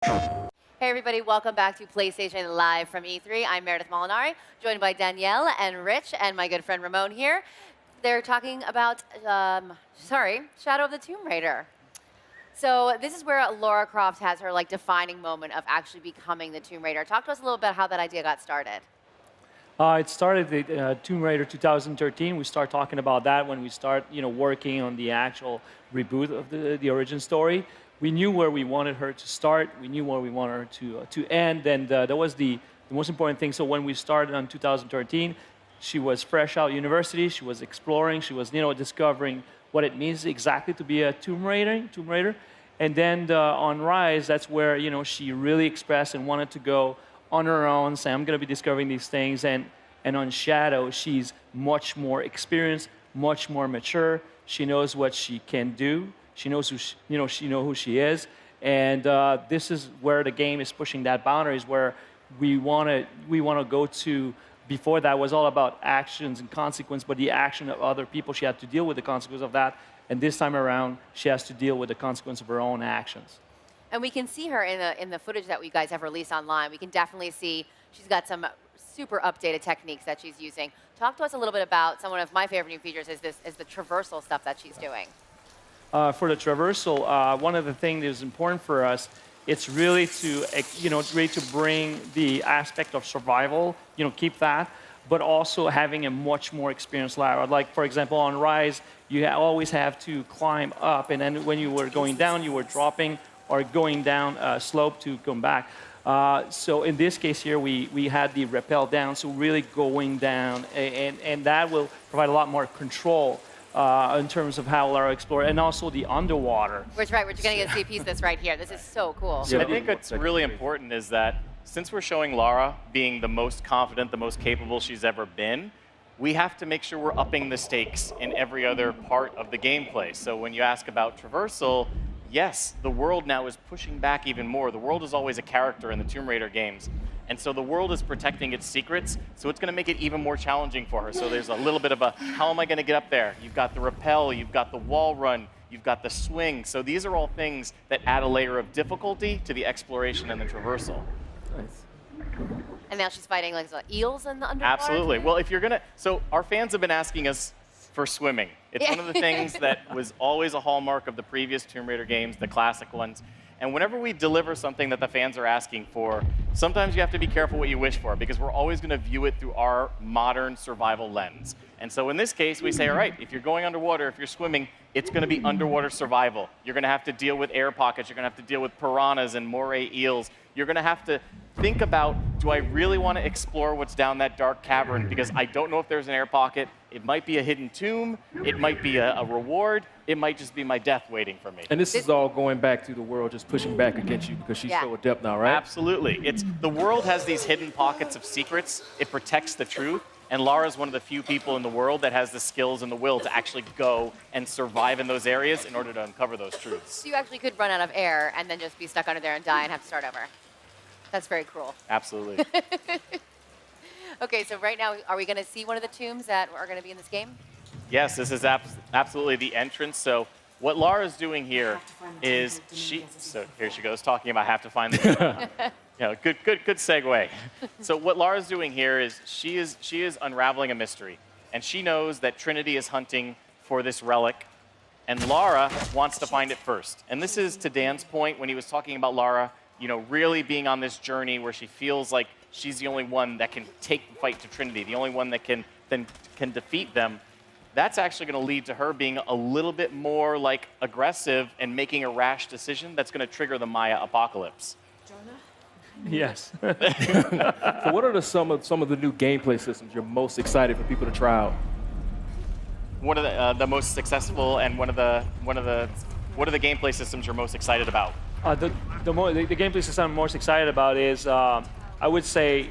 Hey everybody, welcome back to PlayStation Live from E3. I'm Meredith Molinari, joined by Danielle and Rich and my good friend Ramon here. They're talking about, Shadow of the Tomb Raider. So this is where Lara Croft has her defining moment of actually becoming the Tomb Raider. Talk to us a little bit how that idea got started. It started the Tomb Raider 2013. We start talking about that when we start, working on the actual reboot of the origin story. We knew where we wanted her to start. We knew where we wanted her to end, and that was the most important thing. So when we started in 2013, she was fresh out of university. She was exploring. She was, discovering what it means exactly to be a Tomb Raider. And then on Rise, that's where she really expressed and wanted to go on her own, say, I'm going to be discovering these things. And on Shadow, she's much more experienced, much more mature. She knows what she can do. She knows who she is, and this is where the game is pushing that boundaries. Where we want to go to. Before that was all about actions and consequence, but the action of other people, she had to deal with the consequence of that. And this time around, she has to deal with the consequence of her own actions. And we can see her in the footage that you guys have released online. We can definitely see she's got some super updated techniques that she's using. Talk to us a little bit about one of my favorite new features is the traversal stuff that she's doing. For the traversal, one of the things that is important for us, it's really to bring the aspect of survival, keep that, but also having a much more experienced Lara. Like, for example, on Rise, you always have to climb up, and then when you were going down, you were dropping or going down a slope to come back. So in this case here, we had the rappel down, so really going down, and that will provide a lot more control in terms of how Lara explored, and also the underwater. We're going to get to see a piece of this right here. This is so cool. Yeah, I think what's really important is that since we're showing Lara being the most confident, the most capable she's ever been, we have to make sure we're upping the stakes in every other part of the gameplay. So when you ask about traversal, yes, the world now is pushing back even more. The world is always a character in the Tomb Raider games. And so the world is protecting its secrets, so it's going to make it even more challenging for her. So there's a little bit of a, how am I going to get up there? You've got the rappel, you've got the wall run, you've got the swing. So these are all things that add a layer of difficulty to the exploration and the traversal. Nice. And now she's fighting eels in the underwater? Absolutely. Well, if you're going to, so our fans have been asking us for swimming. It's one of the things that was always a hallmark of the previous Tomb Raider games, the classic ones. And whenever we deliver something that the fans are asking for, sometimes you have to be careful what you wish for, because we're always going to view it through our modern survival lens. And so in this case, we say, all right, if you're going underwater, if you're swimming, it's going to be underwater survival. You're going to have to deal with air pockets. You're going to have to deal with piranhas and moray eels. You're going to have to think about, do I really want to explore what's down that dark cavern? Because I don't know if there's an air pocket. It might be a hidden tomb. It might be a reward. It might just be my death waiting for me. And this is all going back to the world just pushing back against you because she's so adept now, right? Absolutely. The world has these hidden pockets of secrets. It protects the truth. And Lara's one of the few people in the world that has the skills and the will to actually go and survive in those areas in order to uncover those truths. So you actually could run out of air and then just be stuck under there and die and have to start over. That's very cruel. Absolutely. Okay, so right now, are we going to see one of the tombs that are going to be in this game? Yes, this is absolutely the entrance. So what Lara's doing here is so here she goes talking about have to find the tomb. Good segue. So what Lara's doing here is she is unraveling a mystery, and she knows that Trinity is hunting for this relic, and Lara wants to find it first. And this is to Dan's point when he was talking about Lara, really being on this journey where she feels like she's the only one that can take the fight to Trinity, the only one that can defeat them. That's actually going to lead to her being a little bit more aggressive and making a rash decision that's going to trigger the Maya apocalypse. Yes. So what are some of the new gameplay systems you're most excited for people to try out? What are the most successful, and what are the gameplay systems you're most excited about? The gameplay system I'm most excited about is, I would say,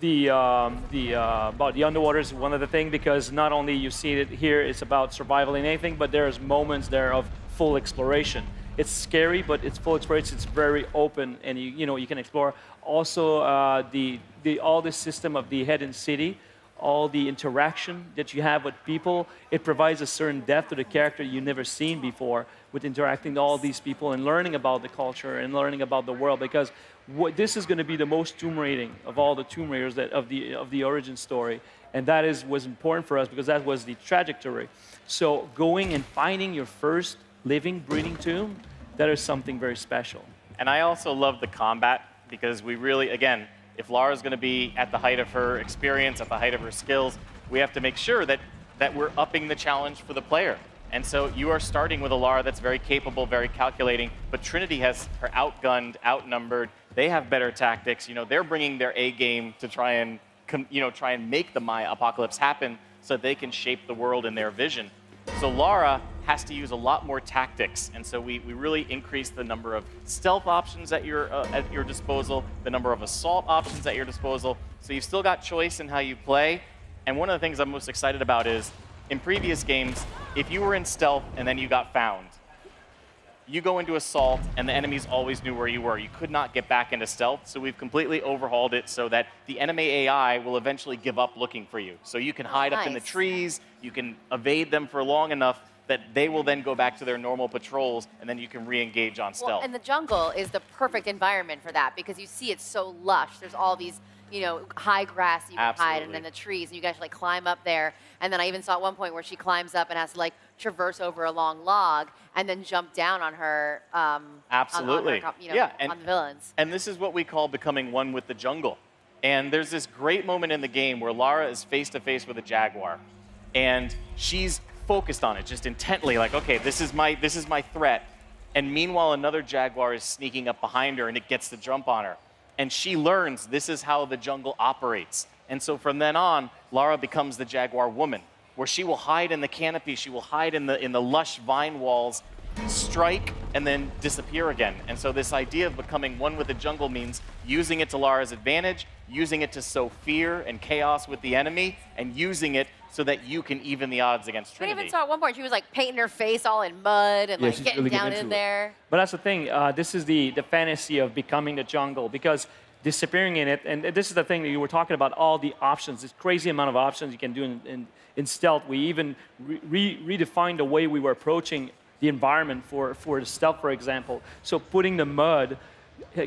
about the underwater is one of the things, because not only you see it here, it's about survival and anything, but there's moments there of full exploration. It's scary, but it's full exploration. It's very open, and you can explore. Also, all the system of the hidden city all the interaction that you have with people. It provides a certain depth to the character you've never seen before with interacting with all these people and learning about the culture and learning about the world, because this is going to be the most Tomb Raiding of all the Tomb Raiders of the origin story. And that was important for us because that was the trajectory. So going and finding your first living, breathing tomb, that is something very special. And I also love the combat because we really, again, if Lara's going to be at the height of her experience, at the height of her skills, we have to make sure that we're upping the challenge for the player. And so you are starting with a Lara that's very capable, very calculating, but Trinity has her outgunned, outnumbered. They have better tactics. You know, they're bringing their A game to try and make the Maya apocalypse happen so they can shape the world in their vision. So Lara has to use a lot more tactics, and so we really increase the number of stealth options at your disposal, the number of assault options at your disposal. So you've still got choice in how you play. And one of the things I'm most excited about is, in previous games, if you were in stealth and then you got found, you go into assault and the enemies always knew where you were. You could not get back into stealth, so we've completely overhauled it so that the enemy AI will eventually give up looking for you. So you can hide up in the trees, you can evade them for long enough that they will then go back to their normal patrols, and then you can re-engage on stealth. Well, and the jungle is the perfect environment for that because you see it's so lush. There's all these, high grass you can hide, and then the trees, and you guys climb up there. And then I even saw at one point where she climbs up and has to traverse over a long log and then jump down on her. Absolutely. On her, on the villains. And this is what we call becoming one with the jungle. And there's this great moment in the game where Lara is face to face with a jaguar, and she's focused on it, just intently, okay, this is my threat. And meanwhile, another jaguar is sneaking up behind her, and it gets the jump on her. And she learns this is how the jungle operates. And so from then on, Lara becomes the jaguar woman, where she will hide in the canopy, she will hide in the lush vine walls, strike, and then disappear again. And so this idea of becoming one with the jungle means using it to Lara's advantage, using it to sow fear and chaos with the enemy, and using it so that you can even the odds against Trinity. I even saw at one point she was painting her face all in mud and getting down in there. But that's the thing. This is the fantasy of becoming the jungle, because disappearing in it, and this is the thing that you were talking about, all the options, this crazy amount of options you can do in stealth. We even redefined the way we were approaching the environment for the stealth, for example. So putting the mud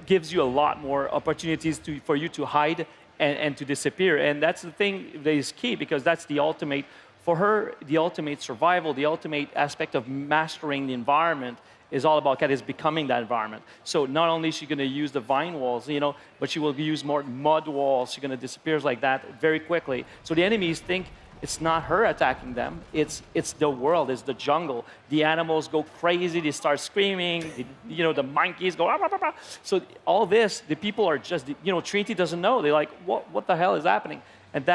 gives you a lot more opportunities for you to hide and to disappear. And that's the thing that is key, because that's the ultimate, for her, the ultimate survival, the ultimate aspect of mastering the environment is all about is becoming that environment. So not only is she going to use the vine walls, but she will use more mud walls. She's going to disappear like that very quickly. So the enemies think it's not her attacking them. It's the world. It's the jungle. The animals go crazy. They start screaming. The monkeys go. Ah, ah, ah, ah. So all this, the people are just. Trinity doesn't know. They're like, what the hell is happening? And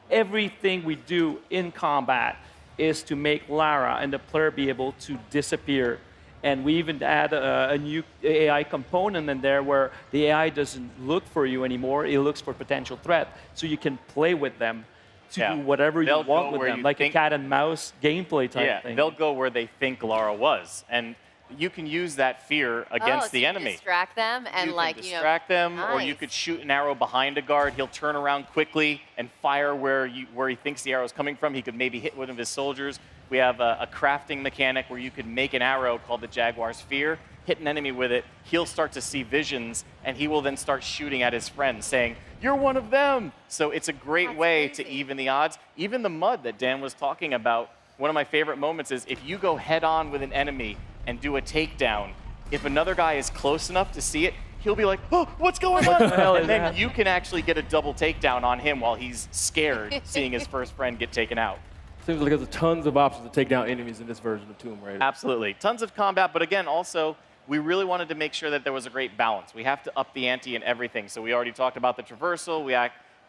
everything we do in combat is to make Lara and the player be able to disappear. And we even add a new AI component in there where the AI doesn't look for you anymore. It looks for potential threat. So you can play with them to do whatever you want with them, like a cat and mouse gameplay type thing. They'll go where they think Lara was. And you can use that fear against the enemy. Distract them and you can distract them, or you could shoot an arrow behind a guard. He'll turn around quickly and fire where he thinks the arrow is coming from. He could maybe hit one of his soldiers. We have a crafting mechanic where you could make an arrow called the Jaguar's Fear, hit an enemy with it. He'll start to see visions, and he will then start shooting at his friends, saying, "You're one of them." So it's a great way to even the odds. Even the mud that Dan was talking about, one of my favorite moments is if you go head on with an enemy and do a takedown, if another guy is close enough to see it, he'll be like, "Oh, what's going on?" And then you can actually get a double takedown on him while he's scared, seeing his first friend get taken out. Seems like there's tons of options to take down enemies in this version of Tomb Raider. Absolutely. Tons of combat, but again, also, we really wanted to make sure that there was a great balance. We have to up the ante in everything. So we already talked about the traversal. We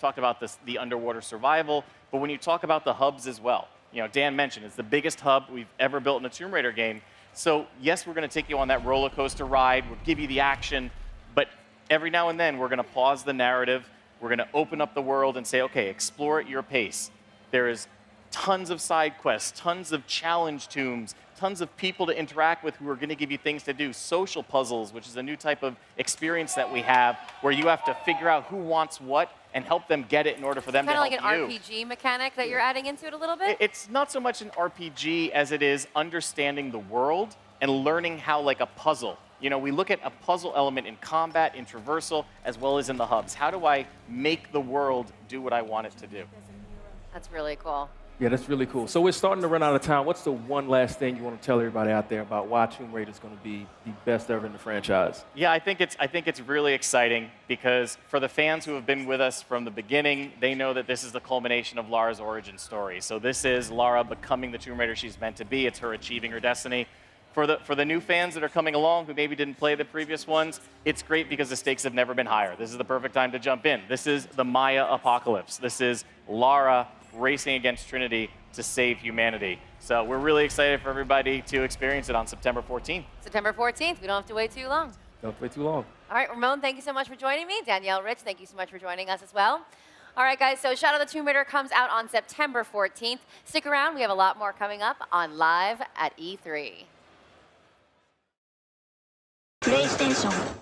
talked about the underwater survival. But when you talk about the hubs as well, Dan mentioned it's the biggest hub we've ever built in a Tomb Raider game. So yes, we're going to take you on that roller coaster ride. We'll give you the action. But every now and then, we're going to pause the narrative. We're going to open up the world and say, okay, explore at your pace. There is tons of side quests, tons of challenge tombs tons of people to interact with who are going to give you things to do. Social puzzles, which is a new type of experience that we have, where you have to figure out who wants what and help them get it in order for them to help you. Kind of like an RPG mechanic that you're adding into it a little bit? It's not so much an RPG as it is understanding the world and learning how, like a puzzle. You know, we look at a puzzle element in combat, in traversal, as well as in the hubs. How do I make the world do what I want it to do? That's really cool. Yeah, that's really cool. So we're starting to run out of time. What's the one last thing you want to tell everybody out there about why Tomb Raider is going to be the best ever in the franchise? Yeah, I think it's really exciting because for the fans who have been with us from the beginning, they know that this is the culmination of Lara's origin story. So this is Lara becoming the Tomb Raider she's meant to be. It's her achieving her destiny. For the new fans that are coming along who maybe didn't play the previous ones, it's great because the stakes have never been higher. This is the perfect time to jump in. This is the Maya apocalypse. This is Lara racing against Trinity to save humanity. So we're really excited for everybody to experience it on September 14th. September 14th. We don't have to wait too long. Don't wait too long. All right, Ramon, thank you so much for joining me. Danielle, Rich, thank you so much for joining us as well. All right, guys, so Shadow of the Tomb Raider comes out on September 14th. Stick around. We have a lot more coming up on Live at E3. PlayStation